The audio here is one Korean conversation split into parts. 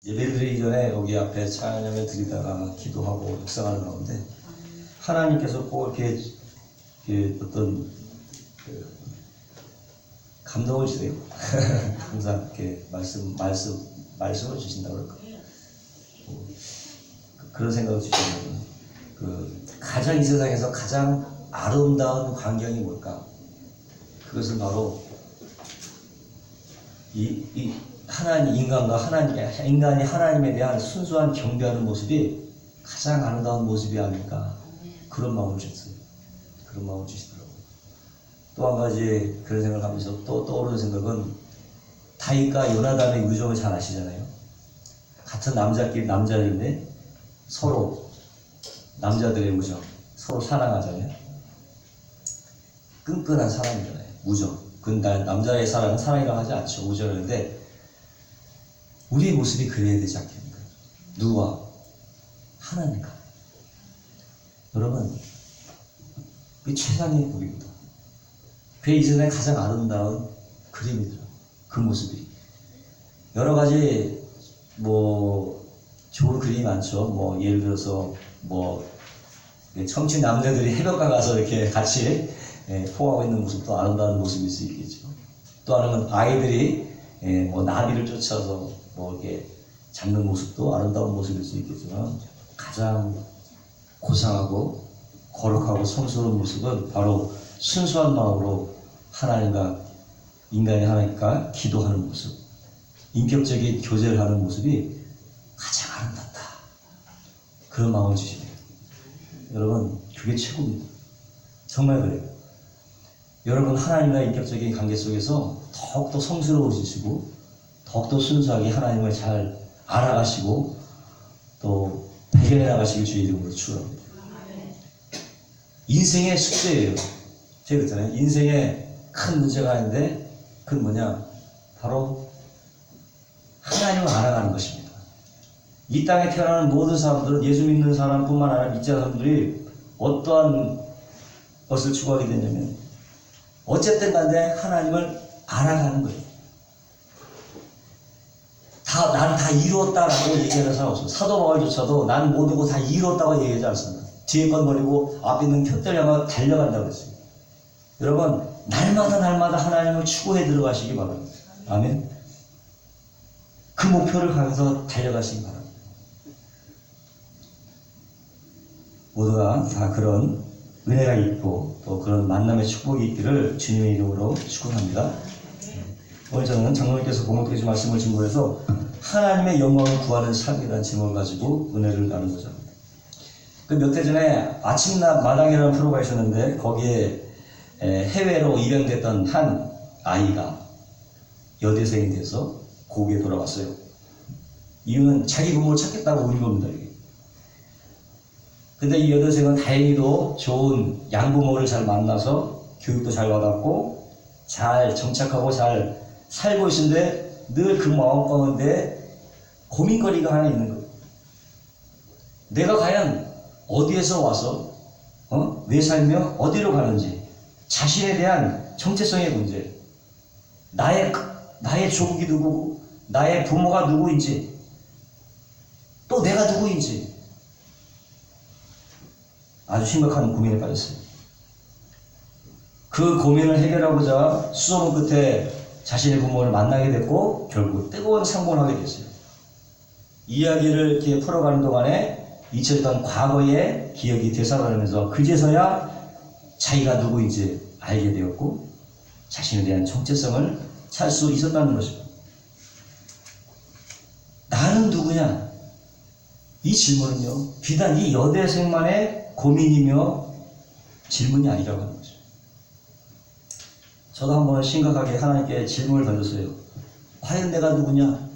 예배드리기 전에 여기 앞에 찬양을 드리다가 기도하고 묵상하는 가운데 하나님께서 꼭 이렇게 어떤 감동을 주세요. 항상 이렇게 말씀을 주신다고 그럴까. 그런 생각을 주시거든요. 가장 이 세상에서 가장 아름다운 광경이 뭘까? 그것은 바로 인간이 하나님에 대한 순수한 경배하는 모습이 가장 아름다운 모습이 아닐까. 그런 마음을 주셨어요. 그런 마음을 주시더라고요. 또 한 가지 그런 생각을 하면서 또 떠오르는 생각은 다윗과 요나단의 우정을 잘 아시잖아요. 같은 남자인데 서로 남자들의 우정, 서로 사랑하잖아요. 끈끈한 사랑이잖아요. 우정. 남자의 사랑은 사랑이라고 하지 않죠. 우정인데 우리의 모습이 그래야 되지 않겠습니까? 누구와? 하나님과. 여러분, 그게 최상의 복입니다. 그게 이 세상에 가장 아름다운 그림이더라고요. 그 모습이. 여러 가지 좋은 그림이 많죠. 예를 들어서 청춘 남자들이 해변가 가서 이렇게 같이 포하고 있는 모습도 아름다운 모습일 수 있겠죠. 또 하나는 아이들이 나비를 쫓아서 이렇게 잡는 모습도 아름다운 모습일 수 있겠지만 가장 고상하고 거룩하고 성스러운 모습은 바로 순수한 마음으로 하나님과 인간이 하나님과 기도하는 모습, 인격적인 교제를 하는 모습이 가장 아름답다. 그런 마음을 주시네요. 여러분, 그게 최고입니다. 정말 그래요. 여러분, 하나님과 인격적인 관계 속에서 더욱더 성스러워지시고 더욱더 순수하게 하나님을 잘 알아가시고 또 발견해 나가시길 주의 이름으로 축원합니다. 인생의 숙제예요. 제가 그랬잖아요. 인생에 큰 문제가 있는데 그건 뭐냐? 바로 하나님을 알아가는 것입니다. 이 땅에 태어나는 모든 사람들은 예수 믿는 사람뿐만 아니라 믿지 않는 사람들이 어떠한 것을 추구하게 되냐면 어쨌든 간에 하나님을 알아가는 거예요. 나는 다 이루었다라고 얘기하는 사람 없어요. 사도 바울조차도 난 모든 거 다 이루었다고 얘기하지 않습니다. 뒤에 건 버리고 앞에 있는 푯대를 향해 달려간다고 했어요. 여러분, 날마다 하나님을 추구해 들어가시기 바랍니다. 아멘. 그 목표를 향해서 달려가시기 바랍니다. 모두가 다 그런 은혜가 있고 또 그런 만남의 축복이 있기를 주님의 이름으로 축원합니다. 오늘 저는 장로님께서 공동체 말씀을 증거해서 하나님의 영광을 구하는 삶이라는 제목을 가지고 은혜를 나누고자 합니다. 몇 해 전에 아침낮 마당이라는 프로가 있었는데 거기에 해외로 입양됐던 한 아이가 여대생이 돼서 고국에 돌아왔어요. 이유는 자기 부모를 찾겠다고 온 겁니다. 근데 이 여대생은 다행히도 좋은 양부모를 잘 만나서 교육도 잘 받았고 잘 정착하고 잘 살고 있는데 늘 그 마음 가운데 고민거리가 하나 있는 거예요. 내가 과연 어디에서 와서 왜 살며 어디로 가는지 자신에 대한 정체성의 문제, 나의 조국이 누구고 나의 부모가 누구인지 또 내가 누구인지 아주 심각한 고민에 빠졌어요. 그 고민을 해결하고자 수소문 끝에 자신의 부모를 만나게 됐고 결국 뜨거운 상봉을 하게 됐어요. 이야기를 이렇게 풀어가는 동안에 잊혔던 과거의 기억이 되살아나면서 그제서야 자기가 누구인지 알게 되었고 자신에 대한 정체성을 찾을 수 있었다는 것입니다. 나는 누구냐? 이 질문은요, 비단 이 여대생만의 고민이며 질문이 아니라고 하는 거죠. 저도 한번 심각하게 하나님께 질문을 던졌어요. 과연 내가 누구냐?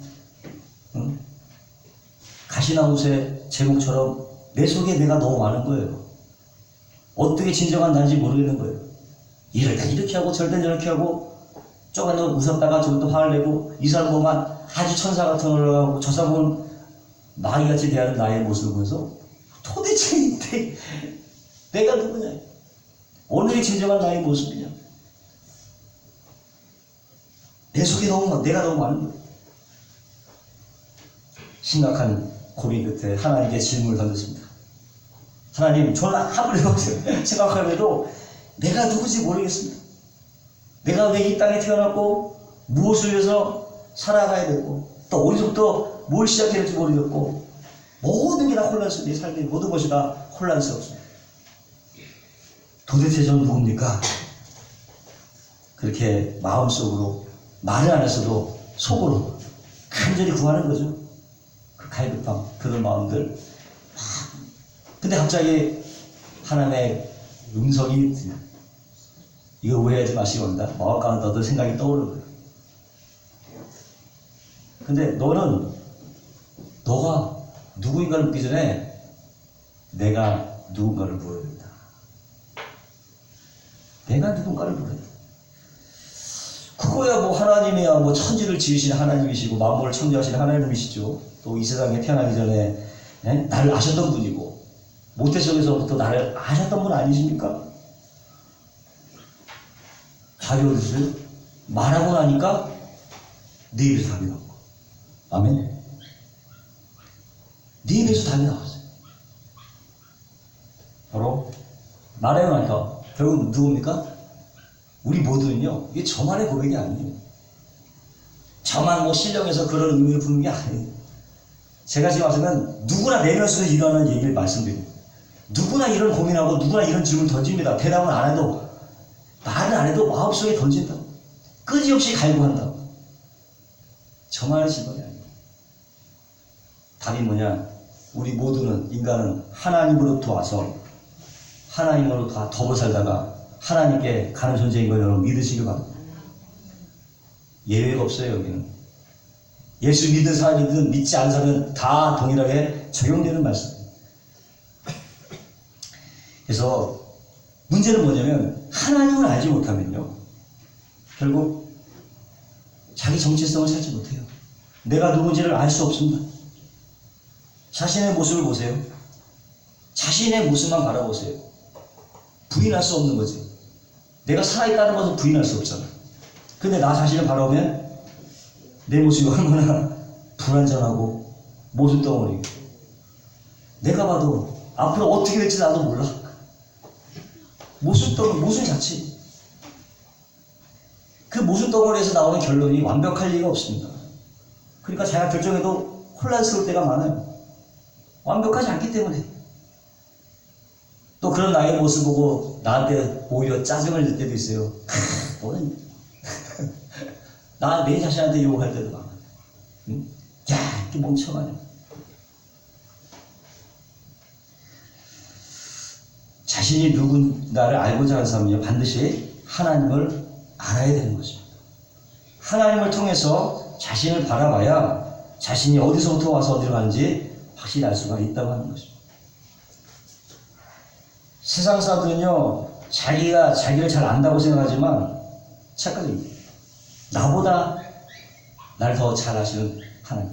응? 가시나무새 제목처럼 내 속에 내가 너무 많은 거예요. 어떻게 진정한 나인지 모르겠는 거예요. 이럴 땐 이렇게 하고 저럴 땐 저렇게 하고 조금 더 웃었다가 저것도 화를 내고 이 사람 보면 아주 천사 같은 걸 하고 저 사람은 마귀같이 대하는 나의 모습을 보면서 도대체 내가 누구냐? 오늘이 진정한 나의 모습이냐? 내 속에 내가 너무 많은 거예요. 심각한 고민 끝에 하나님께 질문을 던졌습니다. 하나님, 저는 아무리 생각하면도 내가 누구지 모르겠습니다. 내가 왜 이 땅에 태어났고 무엇을 위해서 살아가야 되고 또 어디서부터 뭘 시작해야 될지 모르겠고 모든 게 다 혼란스러워. 내 삶의 모든 것이 다 혼란스럽습니다. 도대체 저는 누굽니까? 그렇게 마음속으로 말을 안 했어도 속으로 간절히 구하는 거죠. 그 갈급함, 그런 마음들. 근데 갑자기 하나님의 음성이 이거 오해하지 마시기 바랍니다. 마음 가운데 어떤 생각이 떠오르는 거예요. 근데 너가 누구인가를 묻기 전에 내가 누군가를 물어야 된다. 내가 누군가를 물어야 된다. 그거야 뭐 하나님이야 뭐 천지를 지으신 하나님이시고 만물을 창조하신 하나님이시죠. 또 이 세상에 태어나기 전에 나를 아셨던 분이고 모태속에서부터 나를 아셨던 분 아니십니까? 답이 어디서요? 말하고 나니까 네 입에서 답이 나오고. 아멘. 네 입에서 답이 나왔어요. 바로 말하고 나니까 결국 누굽니까? 우리 모두는요, 이게 저만의 고백이 아니에요. 저만 뭐 신령해서 그런 의미를 부는 게 아니에요. 제가 지금 와서는 누구나 내면서 일어나는 얘기를 말씀드립니다. 누구나 이런 고민하고 누구나 이런 질문을 던집니다. 대답은 안 해도, 말은 안 해도 마음속에 던진다. 끊임없이 갈구한다. 저만의 질문이 아니에요. 답이 뭐냐? 우리 모두는, 인간은 하나님으로부터 와서 하나님으로 다 더불어 살다가 하나님께 가는 존재인 걸 여러분 믿으시길 바랍니다. 예외가 없어요, 여기는. 예수 믿는 사람이든 믿지 않는 사람은 다 동일하게 적용되는 말씀입니다. 그래서 문제는 뭐냐면 하나님을 알지 못하면요, 결국 자기 정체성을 찾지 못해요. 내가 누군지를 알 수 없습니다. 자신의 모습을 보세요. 자신의 모습만 바라보세요. 부인할 수 없는 거지. 내가 살아있다는 것은 부인할 수 없잖아. 근데 나 자신을 바라보면 내 모습이 얼마나 불완전하고 모순덩어리. 내가 봐도 앞으로 어떻게 될지 나도 몰라. 모순덩어리, 모순 자체. 그 모순덩어리에서 나오는 결론이 완벽할 리가 없습니다. 그러니까 자기가 결정해도 혼란스러울 때가 많아요. 완벽하지 않기 때문에. 또 그런 나의 모습 보고 나한테 오히려 짜증을 낼 때도 있어요. 너는 나 내 자신한테 욕할 때도 많아. 응? 야, 이렇게 멍청하냐. 자신이 누군가를 알고자 하는 사람은요, 반드시 하나님을 알아야 되는 것입니다. 하나님을 통해서 자신을 바라봐야 자신이 어디서부터 와서 어디로 가는지 확실히 알 수가 있다고 하는 것입니다. 세상 사람들은요, 자기가 자기를 잘 안다고 생각하지만 착각입니다. 나보다 날 더 잘 아시는 하나님.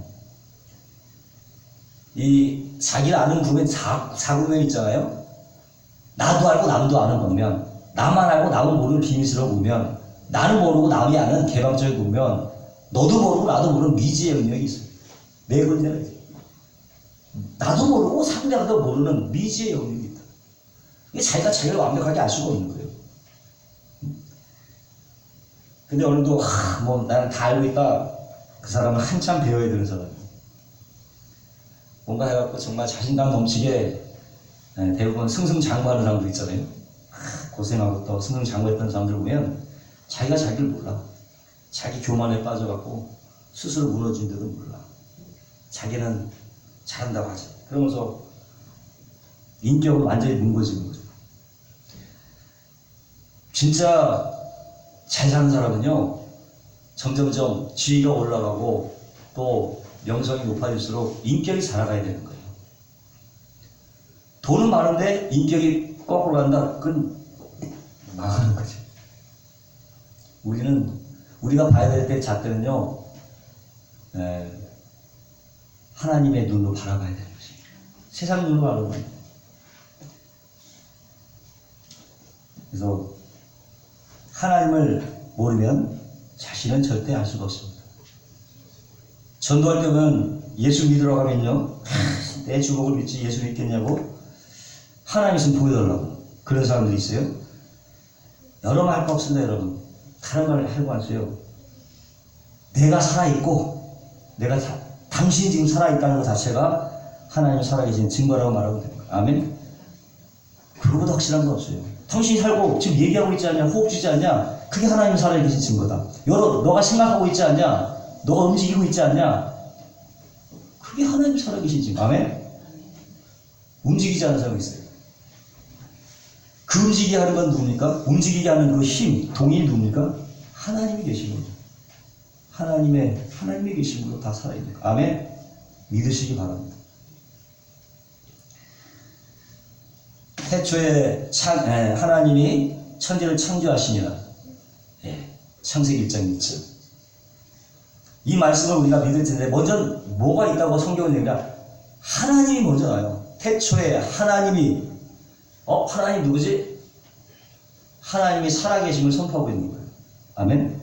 이 자기를 아는 구면 사구면 있잖아요. 나도 알고 남도 아는 거면, 나만 알고 남은 모르는 비밀스러운 보면, 나는 모르고 남이 아는 개방적인 보면, 너도 모르고 나도 모르는 미지의 영역이 있어요. 네 번째가 있어요. 나도 모르고 상대방도 모르는 미지의 영역이 있다. 이게 자기가 자기를 완벽하게 알 수가 없는 거예요. 근데 오늘도 뭐 나는 다 알고 있다. 그 사람은 한참 배워야 되는 사람이에요. 뭔가 해갖고 정말 자신감 넘치게 대부분 승승장구하는 사람들 있잖아요. 고생하고 또 승승장구했던 사람들 보면 자기가 자기를 몰라. 자기 교만에 빠져갖고 스스로 무너진 데도 몰라. 자기는 잘한다고 하지. 그러면서 인격을 완전히 뭉거지는 거죠. 진짜 잘 사는 사람은요, 점점점 지위가 올라가고 또 명성이 높아질수록 인격이 자라가야 되는 거예요. 돈은 많은데 인격이 거꾸로 간다? 그건 망하는 거죠. 우리가 봐야 될 때 잣대는요, 하나님의 눈으로 바라봐야 되는 거지. 세상 눈으로 바라보면 안 돼. 그래서 하나님을 모르면 자신은 절대 알 수가 없습니다. 전도할 때는 예수 믿으라고 하면요, 내 주먹을 믿지 예수 믿겠냐고 하나님 좀 보여달라고 그런 사람들이 있어요. 여러분 할 거 없습니다. 여러분 다른 말 하고 하세요. 내가 살아있고 당신이 지금 살아있다는 것 자체가 하나님이 살아계신 증거라고 말하면 됩니다. 아멘. 그거보다 확실한 거 없어요. 당신이 살고 지금 얘기하고 있지 않냐, 호흡 주지 않냐, 그게 하나님이 살아계신 증거다. 너가 생각하고 있지 않냐, 너가 움직이고 있지 않냐, 그게 하나님이 살아계신 증거. 아멘. 움직이지 않는 사람이 있어요. 그 움직이게 하는 건 누굽니까? 움직이게 하는 그 힘, 동이 누굽니까? 하나님이 계신 거죠. 하나님이 계신 분으로 다 살아있는 거. 아멘. 믿으시기 바랍니다. 태초에 하나님이 천지를 창조하시니라. 창세기 1장 1절. 이 말씀을 우리가 믿을 텐데 먼저 뭐가 있다고 성경은 얘기하냐? 하나님이 먼저 나요. 태초에 하나님이 하나님 누구지? 하나님이 살아계심을 선포하고 있는 거예요. 아멘.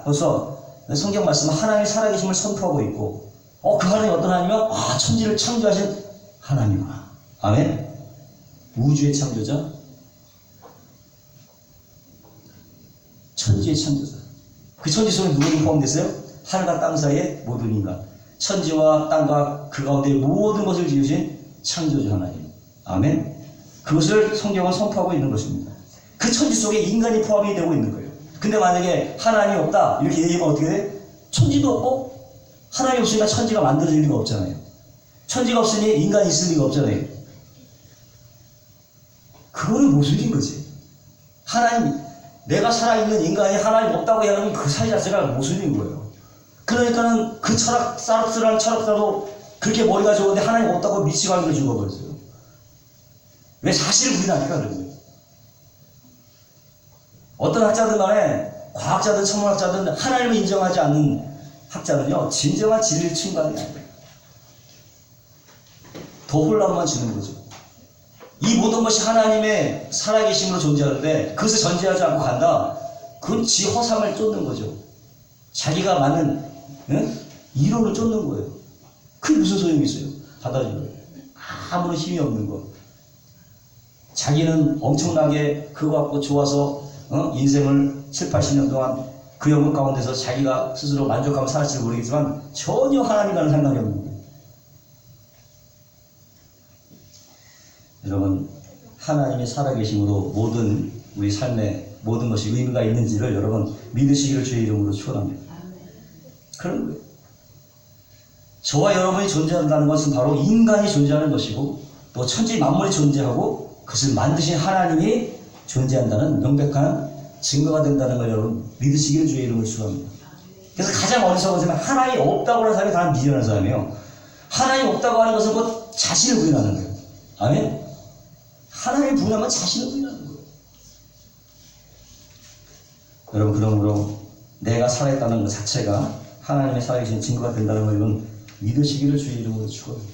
벌써 성경 말씀은 하나님이 살아계심을 선포하고 있고, 그 하나님이 어떤 하나님이요? 천지를 창조하신 하나님이구나. 아멘. 우주의 창조자, 천지의 창조자. 그 천지 속에 누구를 포함됐어요? 하늘과 땅 사이의 모든 인간. 천지와 땅과 그 가운데 모든 것을 지으신 창조주 하나님. 아멘. 그것을 성경은 선포하고 있는 것입니다. 그 천지 속에 인간이 포함이 되고 있는 거예요. 근데 만약에 하나님이 없다 이렇게 얘기하면 어떻게 돼? 천지도 없고 하나님이 없으니까 천지가 만들어질 리가 없잖아요. 천지가 없으니 인간이 있을 리가 없잖아요. 그거는 모순인 거지. 내가 살아있는 인간이 하나님 없다고 하는 그 사실 자체가 모순인 거예요. 그러니까는 그 사르트라는 철학자도 그렇게 머리가 좋은데 하나님 없다고 미치광이를 죽어버렸어요. 왜? 사실을 부인하니까 그런 거예요. 어떤 학자들 간에 과학자든 천문학자든 하나님을 인정하지 않는 학자는요, 진정한 진리를 침반이 아니에요. 더 혼란만 주는 거죠. 이 모든 것이 하나님의 살아계심으로 존재하는데 그것을 전제하지 않고 간다? 그건 지 허상을 쫓는 거죠. 자기가 맞는 이론을 쫓는 거예요. 그게 무슨 소용이 있어요? 받아들여요. 아무런 힘이 없는 거. 자기는 엄청나게 그거 갖고 좋아서 인생을 7, 80년 동안 그 영역 가운데서 자기가 스스로 만족하며 살았을지 모르겠지만 전혀 하나님과는 상관이 없는 거예요. 여러분, 하나님이 살아계심으로 모든 우리 삶의 모든 것이 의미가 있는지를 여러분 믿으시기를 주의 이름으로 축원합니다. 그런 거예요. 저와 여러분이 존재한다는 것은 바로 인간이 존재하는 것이고 또 천지 만물이 존재하고 그것을 만드신 하나님이 존재한다는 명백한 증거가 된다는 걸 여러분 믿으시기를 주의 이름으로 축원합니다. 그래서 가장 어리석은 사람은 하나님이 없다고 하는 사람이 가장 미련한 사람이에요. 하나님이 없다고 하는 것은 곧 자신을 부인하는 거예요. 아멘? 하나님을 부인하면 자신을 부인하는 거예요. 여러분, 그러므로 내가 살아있다는 것 자체가 하나님의 살아계신 증거가 된다는 걸 여러분 믿으시기를 주의 이름으로 축원합니다.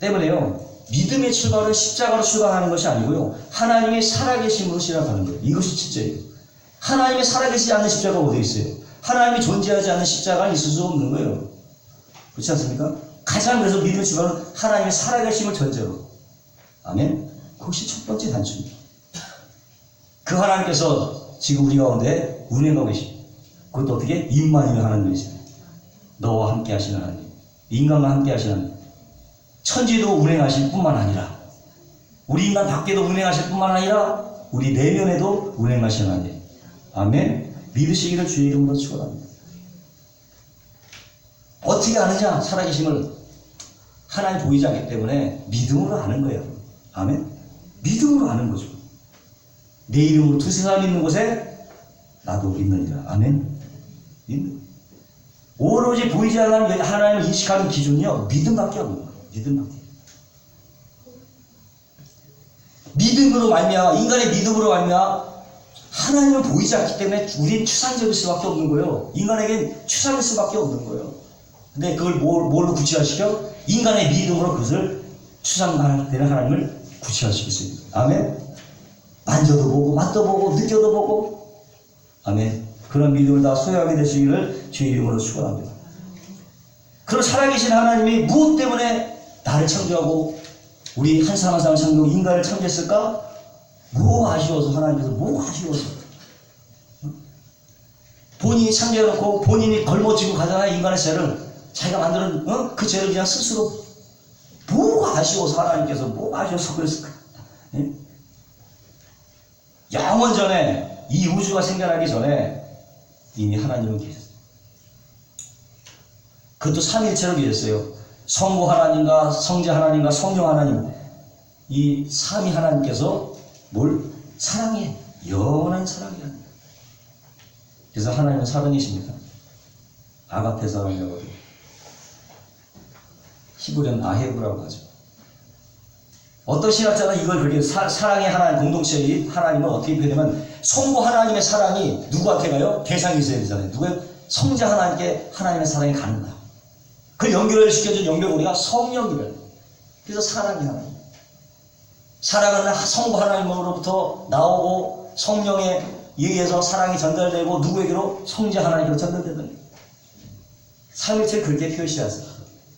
때문에요, 믿음의 출발은 십자가로 출발하는 것이 아니고요, 하나님의 살아계심으로 시작하는 거예요. 이것이 진짜예요. 하나님의 살아계시지 않는 십자가가 어디에 있어요? 하나님이 존재하지 않는 십자가는 있을 수 없는 거예요. 그렇지 않습니까? 가장 그래서 믿음의 출발은 하나님의 살아계심을 전제로. 아멘? 그것이 첫 번째 단추입니다. 그 하나님께서 지금 우리 가운데 운행하고 계십니다. 그것도 어떻게? 임마누엘 하나님이시죠. 너와 함께 하시는 하나님, 인간과 함께 하시는 하나님. 천지도 운행하실 뿐만 아니라 우리 인간 밖에도 운행하실 뿐만 아니라 우리 내면에도 운행하시는 하나님. 아멘. 믿으시기를 주의 이름으로 축원합니다. 어떻게 아느냐? 살아계심을 하나님 보이지 않기 때문에 믿음으로 아는 거예요. 아멘. 믿음으로 아는 거죠. 내 이름으로 두세 사람 있는 곳에 나도 있느니라. 아멘. 믿는. 오로지 보이지 않는 하나님을 인식하는 기준이요, 믿음밖에 없는 거예요. 믿음밖에. 믿음으로 말미암아, 인간의 믿음으로 말미암아 하나님은 보이지 않기 때문에 우리는 추상적일 수밖에 없는 거예요. 인간에겐 추상일 수밖에 없는 거예요. 근데 그걸 뭘로 구체화시켜? 인간의 믿음으로 그것을 추상화되는 하나님을 구체화시킬 수 있는 거예요. 아멘. 만져도 보고 맛도 보고 느껴도 보고. 아멘. 그런 믿음을 다 소유하게 되시기를 주의 이름으로 축원합니다. 그런 살아계신 하나님이 무엇 때문에 나를 창조하고 우리 한 사람 한 사람 창조하고 인간을 창조했을까? 뭐 아쉬워서, 하나님께서 뭐 아쉬워서. 본인이 창조해놓고 본인이 걸머쥐고 가잖아요. 인간의 죄를. 자기가 만드는 그 죄를 그냥 스스로. 뭐 아쉬워서 하나님께서 뭐 아쉬워서 그랬을까? 예? 영원 전에 이 우주가 생겨나기 전에 이미 하나님은 계셨어요. 그것도 삼일체로 계셨어요. 성부 하나님과 성자 하나님과 성령 하나님, 이 삼위 하나님께서 뭘? 사랑해. 영원한 사랑이야. 그래서 하나님은 사랑이십니다. 아가페 사랑이라고 해요. 히브리어는 아헤브라고 하죠. 어떤 신학자는 이걸 그렇게 사랑의 하나님 공동체의 하나님을 어떻게 표현하면 성부 하나님의 사랑이 누구한테 가요? 대상이 있어야 되잖아요. 누구예요? 성자 하나님께 하나님의 사랑이 가는 거야. 그 연결을 시켜준 연결고리가 성령이래요. 그래서 사랑이 하나님. 사랑은 성부 하나님으로부터 나오고 성령에 의해서 사랑이 전달되고 누구에게로? 성자 하나님께로 전달되는 거예요. 삼일체를 그렇게 표시하세요.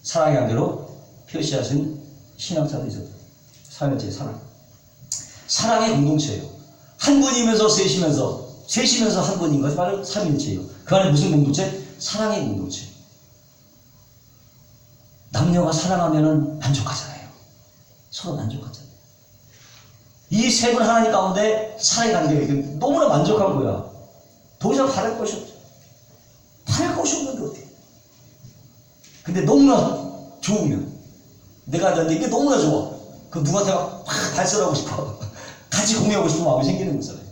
사랑의 관계로 표시하신 신학자도 있었어요. 삼일체의 사랑. 사랑의 공동체예요. 한 분이면서 셋이면서 한 분인 것이 바로 삼일체예요. 그 안에 무슨 공동체? 사랑의 공동체. 남녀가 사랑하면 만족하잖아요. 서로 만족하잖아요. 이 세 분 하나님 가운데 사랑의 관계가 너무나 만족한 거야. 더 이상 바랄 것이 없죠. 바랄 것이 없는데 어떻게. 근데 너무나 좋으면, 내가 하는데 이게 너무나 좋아. 그럼 누구한테 막 발설하고 싶어. 같이 공유하고 싶은 마음이 생기는 거잖아요.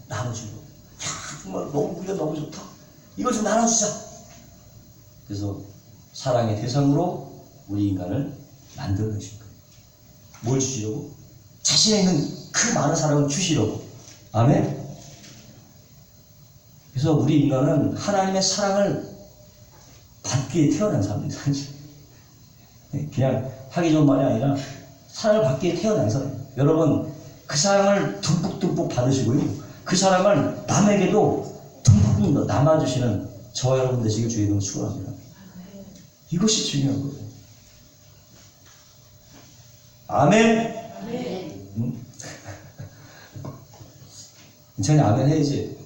나눠주고. 야, 정말 우리가 너무 좋다. 이걸 좀 나눠주자. 그래서 사랑의 대상으로 우리 인간을 만들어내신 거예요. 뭘 주시려고? 자신에 있는 그 많은 사랑을 주시려고. 아멘? 그래서 우리 인간은 하나님의 사랑을 받기에 태어난 사람입니다. 그냥 하기 좋은 말이 아니라 사랑을 받기에 태어난 사람이에요. 여러분, 그 사랑을 듬뿍듬뿍 받으시고요. 그 사랑을 남에게도 듬뿍 남아주시는 저와 여러분 되시길 주의 이름으로 축원합니다. 이것이 중요한 거예요. 아멘. 아멘. 응? 괜찮아, 아멘 해야지.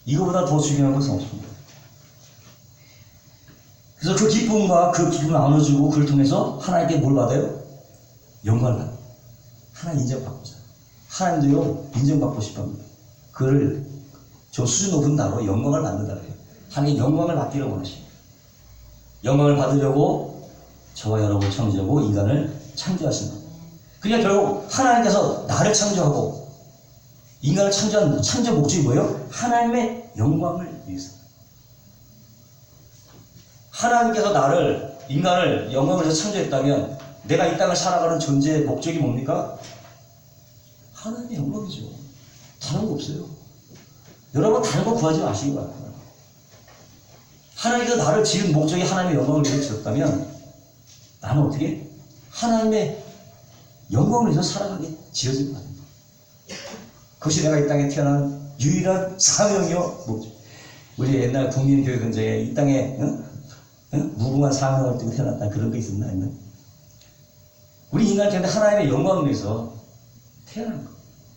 이거보다 더 중요한 것은 없습니다. 그래서 그 기쁨과 그 기쁨을 나눠주고 그를 통해서 하나님께 뭘 받아요? 영광을 받아요. 하나님 인정받고자. 하나님도요, 인정받고 싶어 합니다. 그를 저 수준 높은 나로 영광을 받는다고 해요. 하나님 영광을 받기를 원하십니다. 영광을 받으려고 저와 여러분을 창조하고 인간을 창조하신 겁니다. 그러니까 결국 하나님께서 나를 창조하고 인간을 창조한 창조 목적이 뭐예요? 하나님의 영광을 위해서. 하나님께서 인간을 영광을 위해서 창조했다면 내가 이 땅을 살아가는 존재의 목적이 뭡니까? 하나님의 영광이죠. 다른 거 없어요. 여러분 다른 거 구하지 마시기 바랍니다. 하나님께서 나를 지은 목적이 하나님의 영광을 위해서 지었다면 나는 어떻게? 하나님의 영광을 위해서 살아가게 지어진 거예요. 그것이 내가 이 땅에 태어난 유일한 사명이요 목적. 우리 옛날 국민교육원장에 이 땅에 무궁한 사명을 두고 태어났다 그런 게 있었나 했나? 우리 인간이 하나님의 영광을 위해서 태어난 거.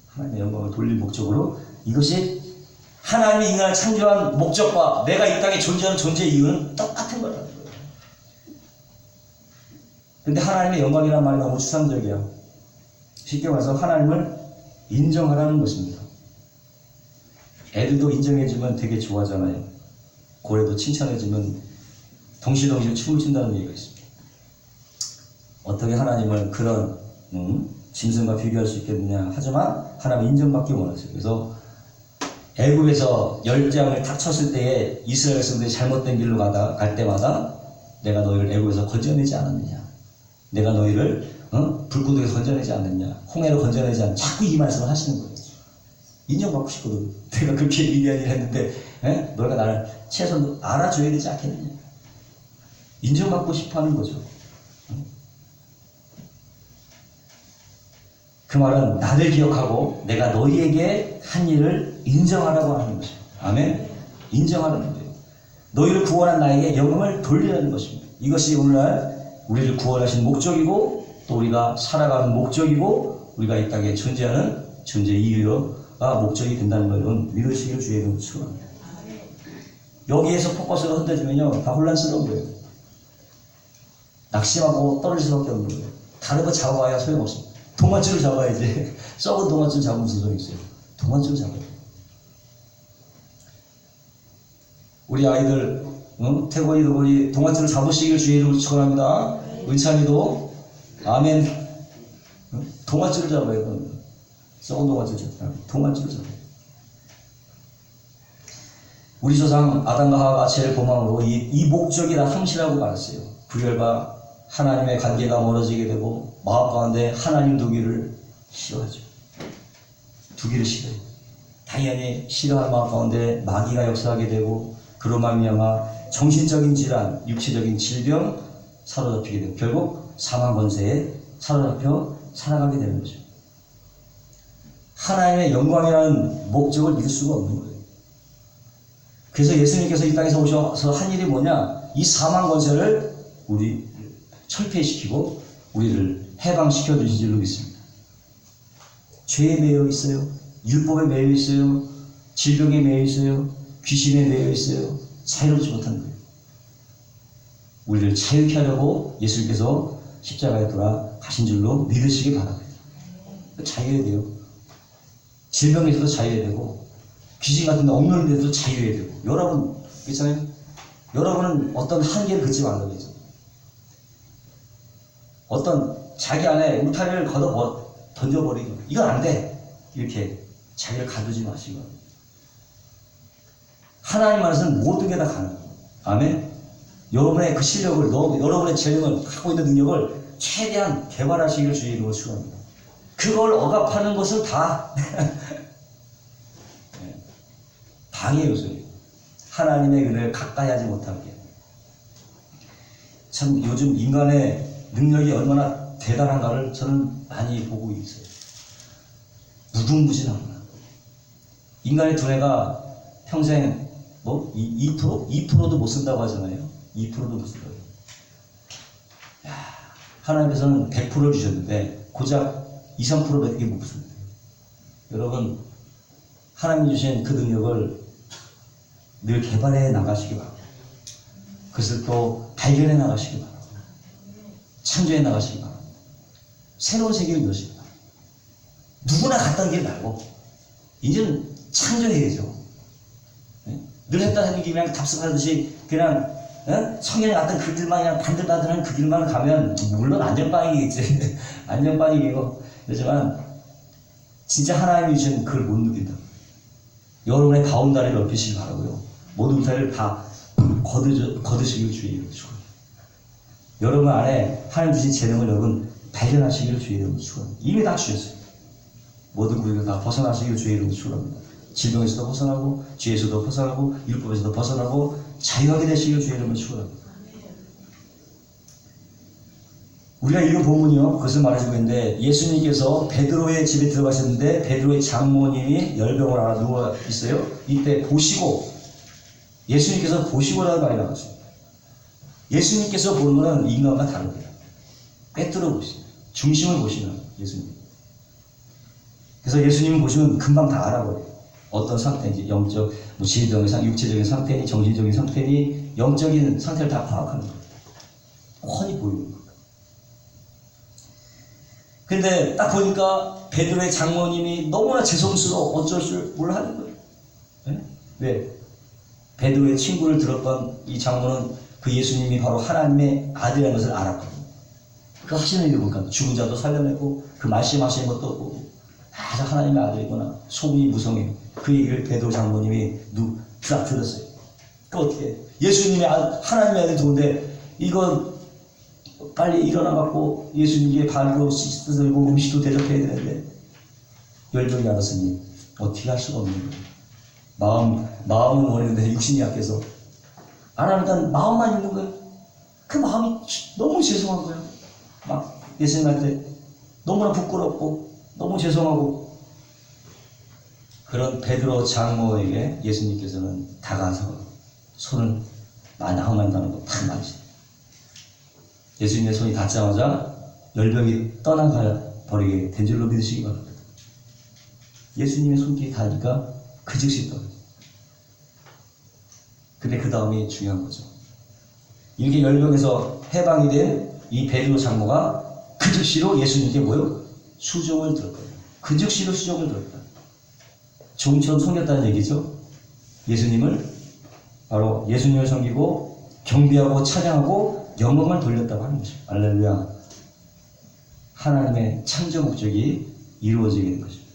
하나님의 영광을 돌릴 목적으로 이것이 하나님이 인간을 창조한 목적과 내가 이 땅에 존재하는 존재의 이유는 똑같은 거라는 거예요. 근데 하나님의 영광이라는 말이 너무 추상적이야. 쉽게 말해서 하나님을 인정하라는 것입니다. 애들도 인정해주면 되게 좋아하잖아요. 고래도 칭찬해주면 덩실덩실 춤을 춘다는 얘기가 있습니다. 어떻게 하나님을 그런 짐승과 비교할 수 있겠느냐 하지만 하나님 인정받기 원하세요. 그래서 애굽에서 열장을 탁 쳤을 때에 이스라엘 백성들이 잘못된 길로 갈 때마다 내가 너희를 애굽에서 건져내지 않았느냐, 내가 너희를 불구덩이에서 건져내지 않느냐, 홍해로 건져내지 않느냐, 자꾸 이 말씀을 하시는 거예요. 인정받고 싶거든. 내가 그렇게 위대한 일을 했는데 너희가 나를 최소한 알아줘야 되지 않겠느냐. 인정받고 싶어하는 거죠. 그 말은 나를 기억하고 내가 너희에게 한 일을 인정하라고 하는 것입니다. 아멘. 인정하라는 거예요. 너희를 구원한 나에게 영광을 돌리라는 것입니다. 이것이 오늘날 우리를 구원하신 목적이고 또 우리가 살아가는 목적이고 우리가 이 땅에 존재하는 존재 이유가 목적이 된다는 걸 여러분 믿으시길 주의 이름으로 축원합니다. 여기에서 포커스가 흔들리면요 다 혼란스러운 거예요. 낙심하고 떨어질 수밖에 없는 거예요. 다른 거 잡아봐야 소용없습니다. 동화줄을 잡아야지. 썩은 동화줄 잡으면 무슨 소용이 있어요. 동화줄을 잡아야 돼요. 우리 아이들 태권이 도보니 동화줄을 잡으시길 주의 이름으로 축원합니다. 은찬이도 아멘. 동화줄을 잡아야 돼요. 썩은 동화줄 잡아야 동화줄을 잡아야 돼요. 우리 조상 아담과 하와가 죄를 범함으로 이 목적이 다 상실하고 말았어요. 부결과 하나님의 관계가 멀어지게 되고 마음 가운데 하나님 두기를 싫어하죠. 두기를 싫어해요. 당연히 싫어하는 마음 가운데 마귀가 역사하게 되고 그로 말미암아 정신적인 질환, 육체적인 질병 사로잡히게 되고 결국 사망 권세에 사로잡혀 살아가게 되는 거죠. 하나님의 영광이라는 목적을 잃을 수가 없는 거예요. 그래서 예수님께서 이 땅에서 오셔서 한 일이 뭐냐? 이 사망 권세를 우리 철폐시키고 우리를 해방시켜 주신 줄로 믿습니다. 죄에 매여 있어요. 율법에 매여 있어요. 질병에 매여 있어요. 귀신에 매여 있어요. 자유롭지 못한 거예요. 우리를 자유케 하려고 예수님께서 십자가에 돌아가신 줄로 믿으시기 바랍니다. 자유해야 돼요. 질병에서도 자유해야 되고 귀신 같은 데 없는 데도 자유해야 되고 여러분 그렇잖아요. 여러분은 어떤 한계를 긋지 말라고 그러죠. 어떤 자기 안에 울타리를 걷어 던져버리고 이건 안 돼. 이렇게 자기를 가두지 마시고 하나님 안에서는 모든 게 다 가능해요. 아멘. 여러분의 그 실력을 여러분의 재능을 갖고 있는 능력을 최대한 개발하시기를 주의 이름으로 축원합니다. 그걸 억압하는 것은 다 방해 요소예요. 하나님의 은혜를 가까이 하지 못하게. 참 요즘 인간의 능력이 얼마나 대단한가를 저는 많이 보고 있어요. 무궁무진합니다. 인간의 두뇌가 평생 2%? 2%도 못 쓴다고 하잖아요. 2%도 못 쓴다고. 하나님께서는 100%를 주셨는데 고작 2, 3%밖에 못 씁니다. 여러분 하나님이 주신 그 능력을 늘 개발해 나가시기 바랍니다. 그것을 또 발견해 나가시기 바랍니다. 창조해 나가시기 바랍니다. 새로운 세계를 여시기 바랍니다. 누구나 갔던 길 말고 이제는 창조해야죠. 늘 했던 길 그냥 답습하듯이 그냥 성경에 갔던 그 길만 그냥 반들반들한 그 길만 가면 물론 안전빵이겠지. 안전빵이고 그렇지만 진짜 하나님이 주신 그걸 못 누린다. 여러분의 가운다리를 넓히시기 바라고요. 모든 울타리를 다 거두시길 주의 이름으로 축원합니다. 여러분 안에 하나님 주신 재능을 여러분 발견하시기를 주의 이름으로 축원합니다. 이미 다 주셨어요. 모든 구역을 다 벗어나시기를 주의 이름으로 축원합니다. 질병에서도 벗어나고 죄에서도 벗어나고 율법에서도 벗어나고 자유하게 되시기를 주의 이름으로 축원합니다. 우리가 읽은 본문이요 그것을 말해주고 있는데 예수님께서 베드로의 집에 들어가셨는데 베드로의 장모님이 열병을 앓아 누워 있어요. 이때 보시고 예수님께서 보시고라는 말이 나왔습니다. 예수님께서 보는 것은 인간과 다릅니다. 꿰뚫어 보시는 중심을 보시는 예수님. 그래서 예수님을 보시면 금방 다 알아버려요. 어떤 상태인지 영적, 질병의 상태, 육체적인 상태니 정신적인 상태니 영적인 상태를 다 파악하는 거예요. 훤히 보이는 거예요. 근데 딱 보니까 베드로의 장모님이 너무나 죄송스러워 어쩔 줄 몰라 하는 거예요. 네? 왜? 베드로의 친구를 들었던 이 장모는 그 예수님이 바로 하나님의 아들이라는 것을 알았거든요. 그 하시는 일을 보니까 죽은 자도 살려내고 그 말씀하시는 것도 보고 저 하나님의 아들이구나. 소문이 무성해요. 그 얘기를 베드로 장모님이 다 들었어요. 그 어떻게 예수님의 하나님의 아들이 좋은데 이거 빨리 일어나갖고 예수님께 발로 씻어들고 음식도 대접해야 되는데 열병이 알았으니 어떻게 할 수가 없는 거예요. 마음은 원했는데 육신이 약해서 안 하니까 마음만 있는 거예요. 그 마음이 너무 죄송한 거예요. 막 예수님한테 너무나 부끄럽고 너무 죄송하고 그런 베드로 장모에게 예수님께서는 다가서 손을 나눠만다는 거 딱 맞으세요. 예수님의 손이 닿자마자 열병이 떠나가 버리게 된 줄로 믿으시기 바랍니다. 예수님의 손길이 닿으니까 그 즉시 떠나요. 근데 그 다음이 중요한 거죠. 이렇게 열병에서 해방이 된 이 베드로 장모가 그 즉시로 예수님께 뭐요? 수종을 들었거든요. 그 즉시로 수종을 들었다. 종처럼 섬겼다는 얘기죠. 예수님을 바로 예수님을 섬기고 경배하고 찬양하고 영광을 돌렸다고 하는 것입니다. 할렐루야. 하나님의 창조 목적이 이루어지게 된 것입니다.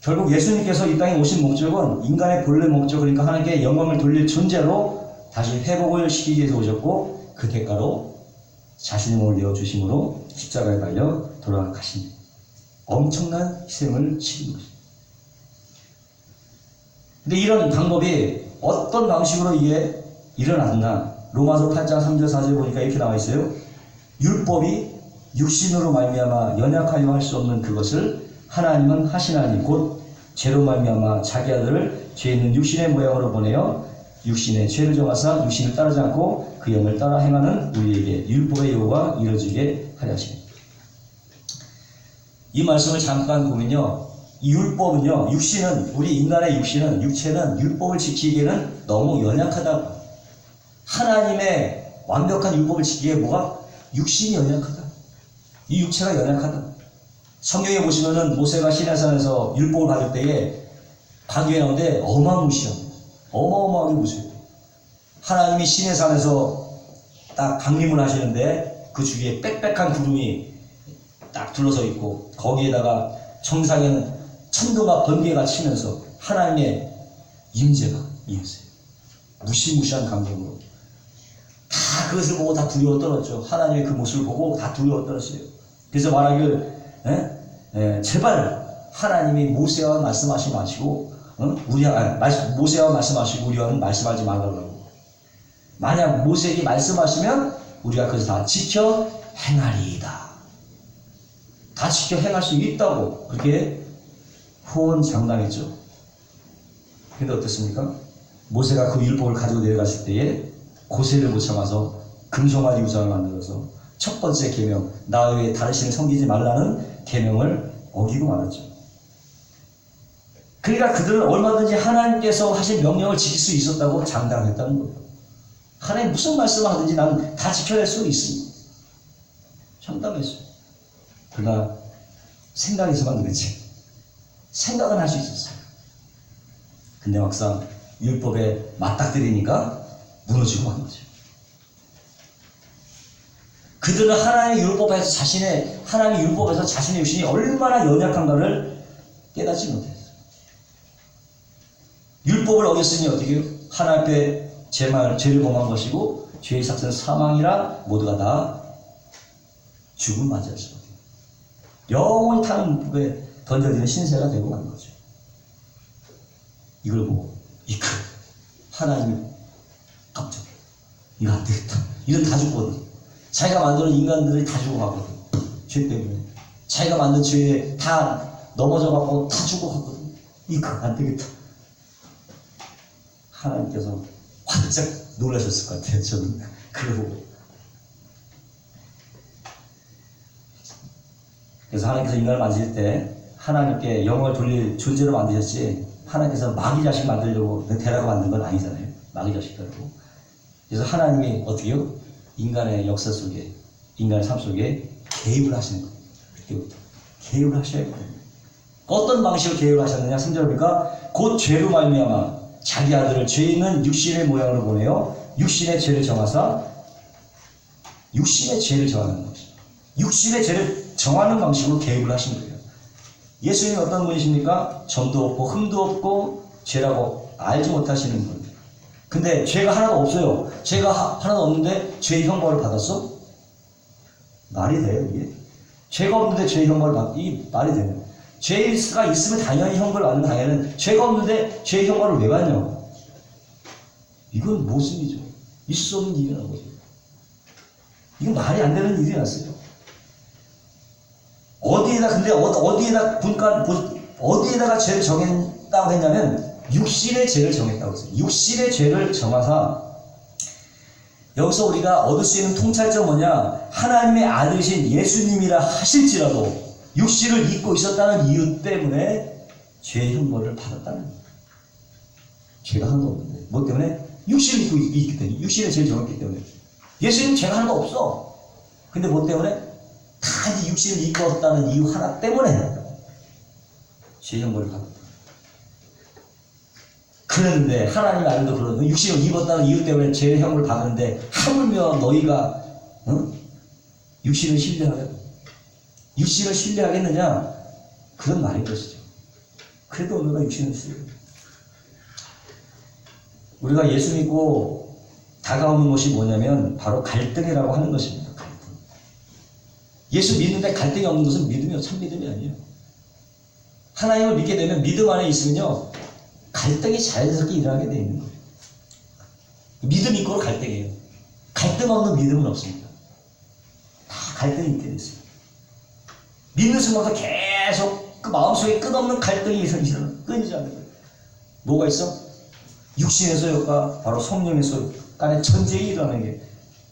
결국 예수님께서 이 땅에 오신 목적은 인간의 본래 목적, 그러니까 하나님께 영광을 돌릴 존재로 다시 회복을 시키기 위해서 오셨고, 그 대가로 자신의 몸을 내어주심으로 십자가에 달려 돌아가신 엄청난 희생을 치른 것입니다. 근데 이런 방법이 어떤 방식으로 이게 일어났나? 로마서 8장 3절 4절 보니까 이렇게 나와 있어요. 율법이 육신으로 말미암아 연약하여 할 수 없는 그것을 하나님은 하시나니 곧 죄로 말미암아 자기 아들을 죄 있는 육신의 모양으로 보내어 육신의 죄를 정하사 육신을 따르지 않고 그 영을 따라 행하는 우리에게 율법의 요구가 이루어지게 하려 하십니다. 이 말씀을 잠깐 보면요, 이 율법은요, 육신은, 우리 인간의 육신은, 육체는 율법을 지키기에는 너무 연약하다. 하나님의 완벽한 율법을 지키기에 뭐가? 육신이 연약하다. 이 육체가 연약하다. 성경에 보시면은 모세가 시내산에서 율법을 받을 때에 강경에 나오는데 어마무시합니다. 어마어마하게 무서워요. 하나님이 시내산에서 딱 강림을 하시는데 그 주위에 빽빽한 구름이 딱 둘러서 있고 거기에다가 정상에는 천도가 번개가 치면서 하나님의 임재가 임했어요. 무시무시한 감정으로 다 그것을 보고 다 두려워 떨었죠. 하나님의 그 모습을 보고 다 두려워 떨었어요. 그래서 말하기를 제발 하나님이 모세와 말씀하지 마시고 모세와 말씀하시고 우리와는 말씀하지 말라고. 만약 모세에게 말씀하시면 우리가 그것을 다 지켜 행하리이다. 다 지켜 행할 수 있다고 그렇게 후원장담했죠. 근데 어떻습니까? 모세가 그 율법을 가지고 내려갔을 때에 고세를 못 참아서 금송아지 우상을 만들어서 첫 번째 계명, 나 외에 다른 신을 섬기지 말라는 계명을 어기고 말았죠. 그러니까 그들은 얼마든지 하나님께서 하신 명령을 지킬 수 있었다고 장담했다는 거예요. 하나님 무슨 말씀을 하든지 나는 다 지켜낼 수 있습니다. 장담했어요. 그러나 생각에서만 그랬지. 생각은 할 수 있었어요. 근데 막상 율법에 맞닥뜨리니까 무너지고 한 거죠. 그들은 하나님의 율법에서 하나님의 율법에서 자신의 육신이 얼마나 연약한가를 깨닫지 못했어요. 율법을 어겼으니 어떻게 해요? 하나님 앞에 죄를 범한 것이고 죄의 삭은 사망이라 모두가 다 죽음 맞이할 수밖에. 영원히 타는 물에 던져지는 신세가 되고 만 거죠. 이걸 보고 하나님이 깜짝 이거 안 되겠다. 이런 다 죽거든. 자기가 만드는 인간들이 다 죽어가거든. 죄 때문에. 자기가 만든 죄에 다 넘어져가고 다 죽어가거든. 이거 안 되겠다. 하나님께서 활짝 놀라셨을 것 같아요. 저는 그걸 보고. 그래서 하나님께서 인간을 만드실 때 하나님께 영광을 돌릴 존재로 만드셨지 하나님께서 마귀 자식 만들려고 데려가 만든 건 아니잖아요. 마귀 자식들고. 그래서 하나님이 어떻게 해요? 인간의 역사 속에, 인간의 삶 속에 개입을 하시는 거예요. 그때부터. 개입을 하셔야 돼요. 어떤 방식으로 개입을 하셨느냐? 3절 보니까 곧 죄로 말미암아 자기 아들을 죄 있는 육신의 모양으로 보내어 육신의 죄를 정하사 육신의 죄를 정하는 것이죠. 육신의 죄를 정하는 방식으로 개입을 하신 거예요. 예수님이 어떤 분이십니까? 점도 없고 흠도 없고 죄라고 알지 못하시는 분. 근데 죄가 하나도 없어요. 죄가 하나도 없는데 죄의 형벌을 받았어? 말이 돼요 이게? 죄가 없는데 죄의 형벌을 받 이게 말이 돼요. 죄가 있으면 당연히 형벌을 받는 당연은 죄가 없는데 죄의 형벌을 왜 받냐고. 이건 모순이죠. 있을 수 없는 일이라는 거죠. 이건 말이 안 되는 일이었어요. 어디에다 근데 어디에다 어디에다가 죄를 정했다고 했냐면 육신의 죄를 정했다고 했어요. 육신의 죄를 정하사 여기서 우리가 얻을 수 있는 통찰점 뭐냐? 하나님의 아들이신 예수님이라 하실지라도 육신을 입고 있었다는 이유 때문에 죄의 형벌을 받았다는 거예요. 죄가 하나도 없는데 뭐 때문에? 육신을 입고 있기 때문에, 육신의 죄를 정했기 때문에. 예수님 죄가 하나도 없어. 근데 뭐 때문에? 단지 육신을 입었다는 이유 하나 때문에 죄의 형벌을 받았다. 그런데 하나님 알도 그러는 육신을 입었다는 이유 때문에 죄의 형벌을 받는데 하물며 너희가 육신을 신뢰하겠느냐? 그런 말인 것이죠. 그래도 너희가 육신을 신뢰해. 우리가 예수 믿고 다가오는 것이 뭐냐면 바로 갈등이라고 하는 것입니다. 갈등. 예수 믿는데 갈등이 없는 것은 믿음이요, 참 믿음이 아니에요. 하나님을 믿게 되면 믿음 안에 있으면요 갈등이 자연스럽게 일어나게 되어 있는 거예요. 믿음 이꼬로 갈등이에요. 갈등 없는 믿음은 없습니다. 다 갈등이 있게 됐어요. 믿는 순간부터 계속 그 마음속에 끝없는 갈등이 끊이지 않는 거예요. 뭐가 있어? 육신의 소욕과 바로 성령의 소욕 간의 전쟁이 일어나는 게,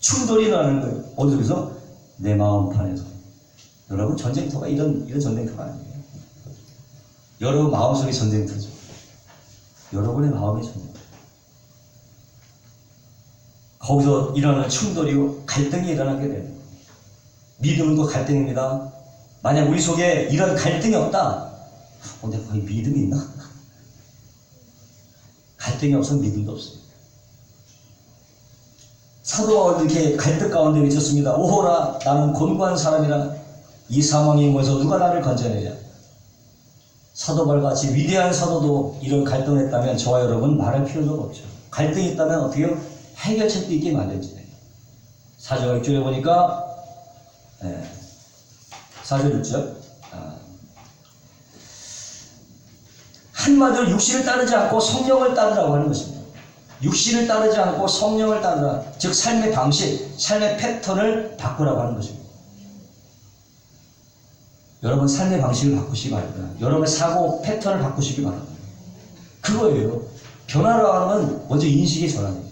충돌이 일어나는 거예요. 어디서? 내 마음판에서. 여러분, 전쟁터가 이런 전쟁터가 아니에요. 여러분 마음속의 전쟁터죠. 여러분의 마음의 전쟁터. 거기서 일어나는 충돌이고 갈등이 일어나게 돼요. 믿음은 또 갈등입니다. 만약 우리 속에 이런 갈등이 없다, 내가 거기 믿음이 있나? 갈등이 없으면 믿음도 없습니다. 사도 바울도 이렇게 갈등 가운데 외쳤습니다. 오호라, 나는 곤고한 사람이라. 이 사망의 몸에서 누가 나를 건져내랴. 사도 바울같이 위대한 사도도 이런 갈등을 했다면 저와 여러분 말할 필요도 없죠. 갈등이 있다면 어떻게 해요? 해결책도 있게 마련이에요. 4절 6절에 보니까 4절 6절 한마디로 육신을 따르지 않고 성령을 따르라고 하는 것입니다. 육신을 따르지 않고 성령을 따르라. 즉 삶의 방식, 삶의 패턴을 바꾸라고 하는 것입니다. 여러분 삶의 방식을 바꾸시기 바랍니다. 여러분의 사고 패턴을 바꾸시기 바랍니다. 그거예요. 변화라고 하는 건 먼저 인식의 전환이에요.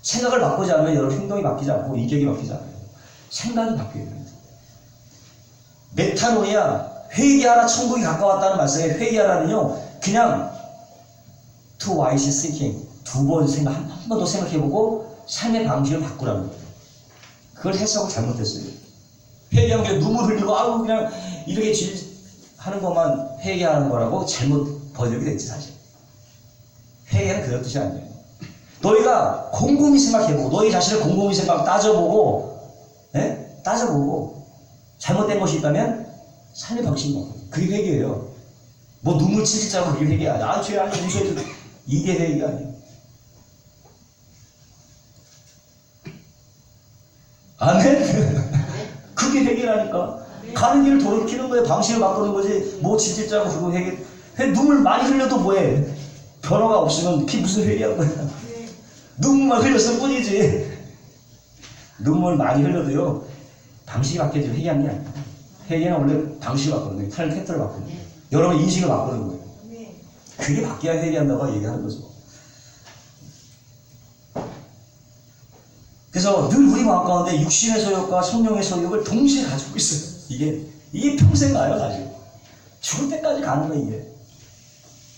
생각을 바꾸지 않으면 여러분 행동이 바뀌지 않고 인격이 바뀌지 않아요. 생각이 바뀌어야 됩니다. 메타노이아, 회개하라 천국이 가까웠다는 말씀에 회개하라는요, 그냥 to wise thinking, 두 번 생각, 한 번 더 생각해보고 삶의 방식을 바꾸라는 거예요. 그걸 해석을 잘못했어요. 회개한 게 눈물 흘리고 아우 그냥 이렇게 하는 것만 회개하는 거라고 잘못 번역이 됐지 사실. 회개는 그런 뜻이 아니에요. 너희가 곰곰이 생각해보고 너희 자신을 곰곰이 따져보고 따져보고 잘못된 것이 있다면 삶의 방식이 바꿔요. 그게 회개예요. 뭐 눈물 찔찔 짜고 그게 회개 아니야. 죄 아니야. 용서해줘. 이게 회개가 아니에요. 아멘? 그게 회개라니까. 가는 길을 돌이키는 거에 방식을 바꾸는 거지. 뭐 찔찔 짜고 그거 회개. 눈물 많이 흘려도 뭐해. 변화가 없으면 그게 무슨 회개한 거야. 눈물만 흘렸을 뿐이지. 눈물 많이 흘려도요. 방식이 바뀌어도 회개한 게 아니야. 회개는 원래 방식을 바꾸는 거예요. 삶의 패턴을 바꾸는 거예요. 여러분 인식을 바꾸는 거예요. 그게 바뀌어야 회개한다고 얘기하는 거죠. 그래서 늘 우리 마음 가운데 육신의 소욕과 성령의 소욕을 동시에 가지고 있어요. 이게 평생 가요, 가지고. 죽을 때까지 가는 거예요, 이게.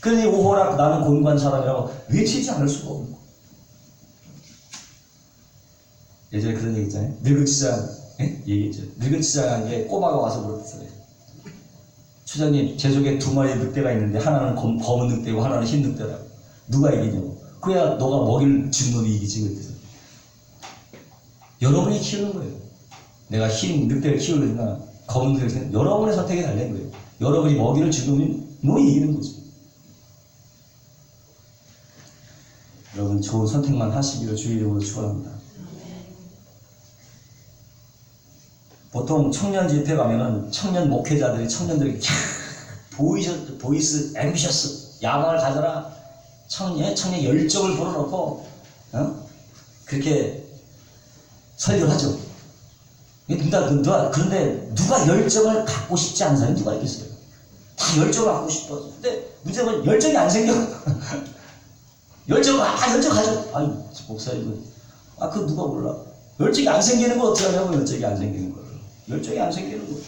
그러니 오호라 나는 곤고한 사람이라고 외치지 않을 수가 없는 거예요. 예전에 그런 얘기 있잖아요. 늙은 치장, 얘기했죠. 늙은 치장에 꼬마가 와서 물었어요. 추장님, 제 속에 두 마리의 늑대가 있는데 하나는 검은 늑대고 하나는 흰 늑대라고. 누가 이기냐고. 그래야 너가 먹이를 준 놈이 이기지. 그랬어요. 여러분이 키우는 거예요. 내가 흰 늑대를 키우느냐 검은 늑대를 키우느냐 여러분의 선택에 달린 거예요. 여러분이 먹이를 주면 놈이 이기는 거죠. 여러분 좋은 선택만 하시기를 주의 이름으로 축원합니다. 보통 청년 집회 가면은 청년 목회자들이 청년들이 보이스 앰비셔스 야망을 가져라 청년 열정을 불어넣고 그렇게 설교를 하죠. 그런데 누가 열정을 갖고 싶지 않은 사람이 누가 있겠어요? 다 열정을 갖고 싶어. 근데 문제는 열정이 안 생겨. 열정 가져. 아니, 목사님, 그거 누가 몰라. 열정이 안 생기는 거 어떻게 하냐고, 열정이 안 생기는 거를. 열정이 안 생기는 거.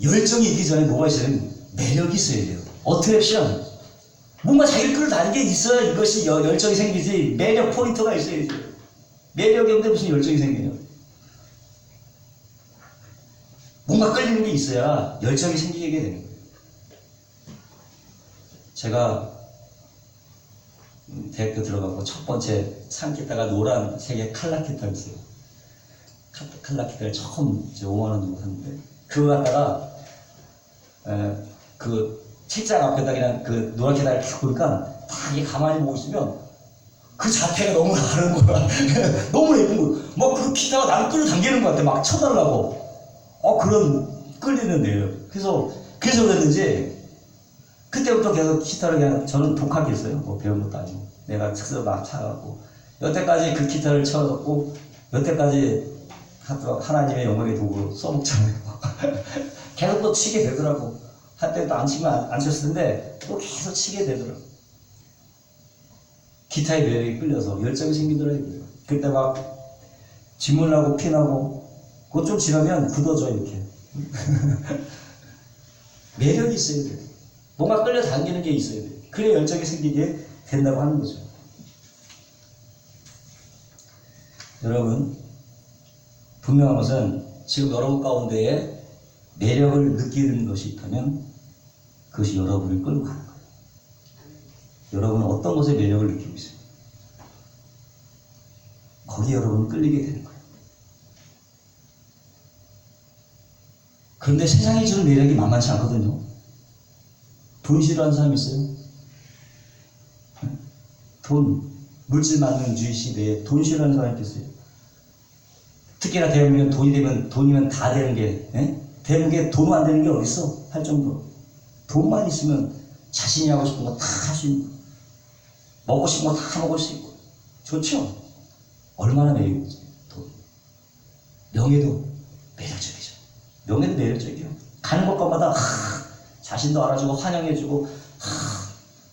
열정이 있기 전에 뭐가 있어야 돼요? 매력이 있어야 돼요. 어트랙션. 뭔가 자기를 끌어다니는 게 있어야 이것이 열정이 생기지. 매력 포인트가 있어야지. 매력이 없는데 무슨 열정이 생기냐. 뭔가 끌리는 게 있어야 열정이 생기게 되는 거예요. 제가 대학교 들어가고 첫 번째 산 기타가 노란색의 칼라 기타였어요. 칼라 기타를 처음 5만원 주고 샀는데, 그거 갖다가 그 책장 앞에다 그냥 그 노란 기타를 딱 보니까 딱 이게 가만히 보고 있으면 그 자태가 너무 다른 거야. 너무 예쁜 거야. 막 그 기타가 나를 끌어당기는 것 같아. 막 쳐달라고. 그런 끌리는데요. 그래서 그랬는지 그때부터 계속 기타를 그냥 저는 독하게 했어요. 뭐 배운 것도 아니고. 내가 직접 막 차갖고. 여태까지 그 기타를 쳐갖고, 여태까지 하나님의 영광의 도구로 써먹잖아요. 계속 또 치게 되더라고. 한때도 안 치면 안 쳤을 텐데, 또 계속 치게 되더라고. 기타의 매력이 끌려서 열정이 생기더라고요. 그때 막 진물나고 피나고, 그거 좀 지나면 굳어져, 이렇게. 매력이 있어야 돼요. 뭔가 끌려당기는 게 있어야 돼요. 그래 열정이 생기게 된다고 하는 거죠. 여러분, 분명한 것은 지금 여러분 가운데에 매력을 느끼는 것이 있다면 그것이 여러분을 끌고 가는 거예요. 여러분은 어떤 것에 매력을 느끼고 있어요? 거기에 여러분은 끌리게 되는 거예요. 그런데 세상이 주는 매력이 만만치 않거든요. 돈 싫어하는 사람이 있어요? 돈, 물질 만능주의 시대에 돈 싫어하는 사람이 있어요? 특히나 대한민국은 돈이면 다 되는 게, 대한민국에 돈 안 되는 게 어딨어? 할 정도로. 돈만 있으면 자신이 하고 싶은 거 다 할 수 있고, 먹고 싶은 거 다 먹을 수 있고. 좋죠? 얼마나 매력이지, 돈. 명예도 매력적이죠. 명예도 매력적이에요. 가는 곳마다 자신도 알아주고 환영해주고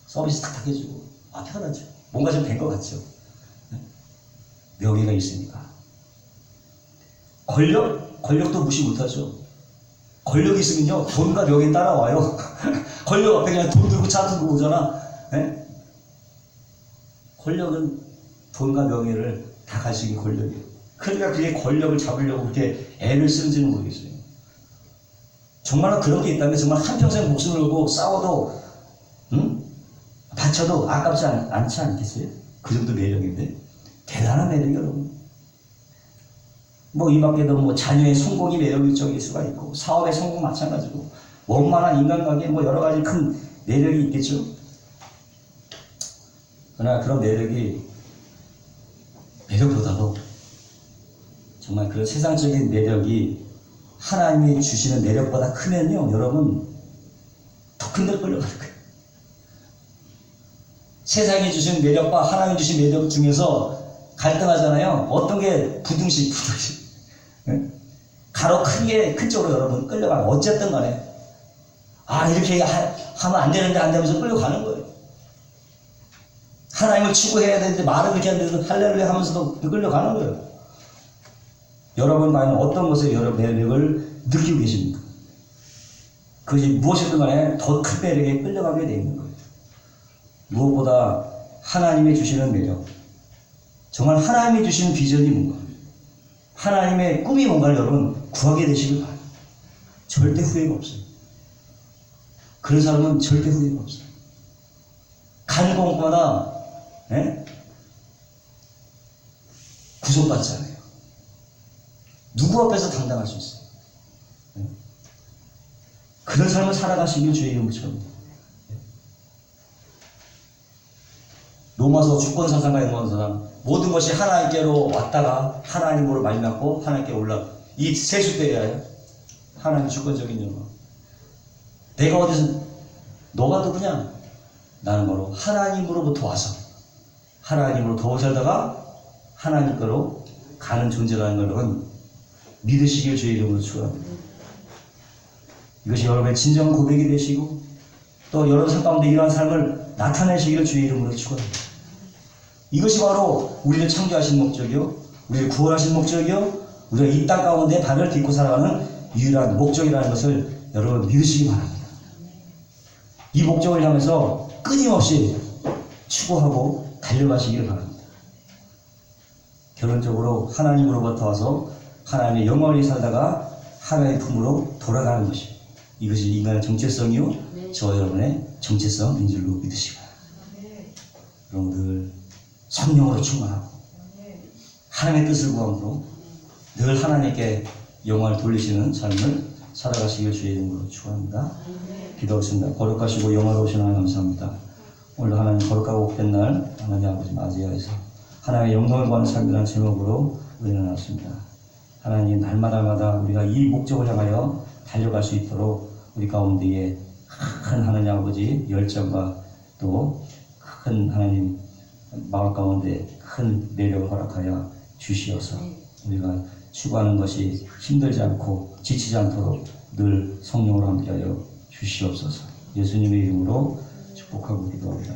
서비스 탁탁 해주고 편하죠. 뭔가 좀 된 것 같죠. 명예가 있으니까. 권력도 무시 못하죠. 권력이 있으면요 돈과 명예 따라와요. 권력 앞에 그냥 돈 들고 차 들고 오잖아. 권력은 돈과 명예를 다 가지고 있는 권력이에요. 그러니까 그게 권력을 잡으려고 그렇게 애를 쓰는지는 모르겠어요. 정말로 그런 게 있다면 정말 한평생 목숨을 걸고 싸워도 다쳐도 아깝지 않지 않겠어요? 그 정도 매력인데. 대단한 매력이에요, 여러분. 뭐 이 밖에도 뭐 자녀의 성공이 매력적일 수가 있고, 사업의 성공 마찬가지고, 원만한 인간관계 뭐 여러 가지 큰 매력이 있겠죠. 그러나 그런 매력보다도 정말 그런 세상적인 매력이 하나님이 주시는 매력보다 크면요, 여러분 더 큰 데로 끌려가는 거예요. 세상이 주신 매력과 하나님이 주신 매력 중에서 갈등하잖아요. 어떤 게 부등식. 가로 큰 쪽으로 여러분 끌려가요. 어쨌든 간에 이렇게 하면 안 되면서 끌려가는 거예요. 하나님을 추구해야 되는데 말은 그렇게 하는데도 할렐루야 하면서도 끌려가는 거예요. 여러분 과연 어떤 것에 여러분 매력을 느끼고 계십니까? 그것이 무엇이든 간에 더 큰 매력에 끌려가게 되어 있는 거예요. 무엇보다 하나님이 주시는 매력, 정말 하나님이 주시는 비전이 뭔가, 하나님의 꿈이 뭔가를 여러분 구하게 되시길 바랍니다. 절대 후회가 없어요. 그런 사람은 절대 후회가 없어요. 가는 곳마다 구속받잖아요. 누구 앞에서 당당할 수 있어요? 그런 삶을 살아가시길 주의 이름으로 축원합니다. 로마서 주권사상과 연구하는 사람, 모든 것이 하나님께로 왔다가 하나님으로 말미암고 하나님께 올라, 이 세수되어야 하나님의 주권적인 영광. 내가 어디서 너가 누구냐? 나는 바로 하나님으로부터 와서 하나님으로 더 살다가 하나님께로 가는 존재라는 걸 믿으시길 주의 이름으로 축원합니다. 이것이 여러분의 진정 고백이 되시고 또 여러분 삶 가운데 이러한 삶을 나타내시기를 주의 이름으로 축원합니다. 이것이 바로 우리를 창조하신 목적이요, 우리를 구원하신 목적이요, 우리가 이 땅 가운데 발을 딛고 살아가는 유일한 목적이라는 것을 여러분 믿으시기 바랍니다. 이 목적을 향해서 끊임없이 추구하고 달려가시길 바랍니다. 결론적으로 하나님으로부터 와서 하나님의 영원히 살다가 하나님의 품으로 돌아가는 것이, 이것이 인간의 정체성이요 저와 여러분의 정체성인 줄로 믿으시기 바랍니다. 여러분들 성령으로 충만하고 하나님의 뜻을 구함으로 늘 하나님께 영광을 돌리시는 삶을 살아가시길 주의 이름으로 축원합니다. 기도하겠습니다. 거룩하시고 영화로우신 하나님 감사합니다. 오늘 하나님 거룩하고 복된 날 하나님 아버지 맞이하여서 하나님의 영광을 구하는 삶이라는 제목으로 우리는 나왔습니다. 하나님 날마다마다 우리가 이 목적을 향하여 달려갈 수 있도록 우리 가운데에 큰 하나님 아버지 열정과 또 큰 하나님 마음 가운데 큰 매력을 허락하여 주시어서 우리가 추구하는 것이 힘들지 않고 지치지 않도록 늘 성령으로 함께하여 주시옵소서. 예수님의 이름으로 축복하고 기도합니다.